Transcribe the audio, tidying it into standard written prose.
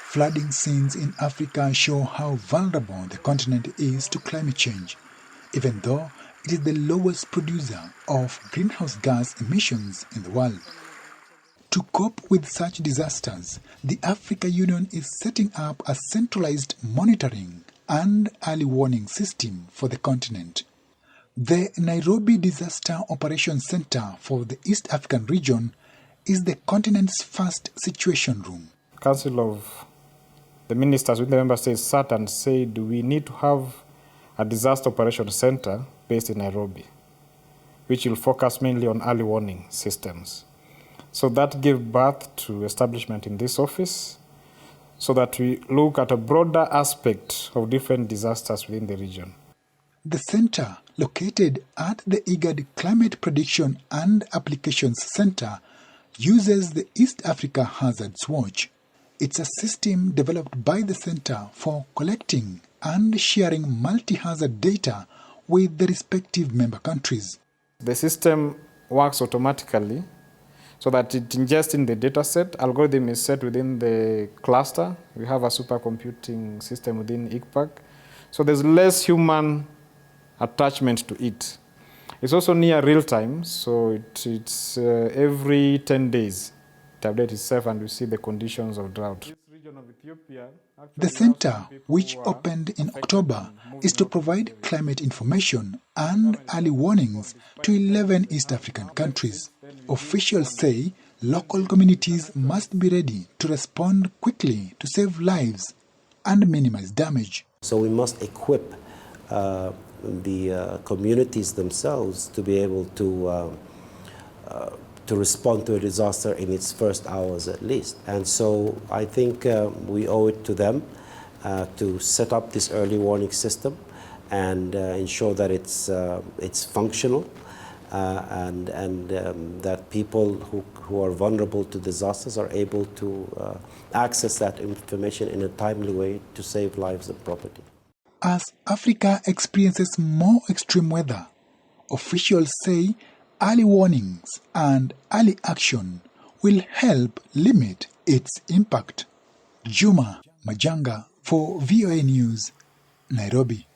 Flooding scenes in Africa show how vulnerable the continent is to climate change, even though it is the lowest producer of greenhouse gas emissions in the world. To cope with such disasters, the African Union is setting up a centralized monitoring and early warning system for the continent. The Nairobi Disaster Operations Center for the East African region is the continent's first situation room. Council of the Ministers with the member states sat and said we need to have a disaster operations center based in Nairobi, which will focus mainly on early warning systems. So that gave birth to establishment in this office so that we look at a broader aspect of different disasters within the region. The center, located at the IGAD Climate Prediction and Applications Center, uses the East Africa Hazards Watch. It's a system developed by the center for collecting and sharing multi-hazard data with the respective member countries. The system works automatically so that it ingests in the data set. Algorithm is set within the cluster. We have a supercomputing system within IGPAC. So there's less human attachment to it. It's also near real time, so it's every 10 days. The update itself and we see the conditions of drought. The center, which opened in October, is to provide climate information and early warnings to 11 East African countries. Officials say local communities must be ready to respond quickly to save lives and minimize damage. So we must equip the communities themselves to be able to respond to a disaster in its first hours at least. And so I think we owe it to them to set up this early warning system and ensure that it's functional and that people who are vulnerable to disasters are able to access that information in a timely way to save lives and property. As Africa experiences more extreme weather, officials say early warnings and early action will help limit its impact. Juma Majanga for VOA News, Nairobi.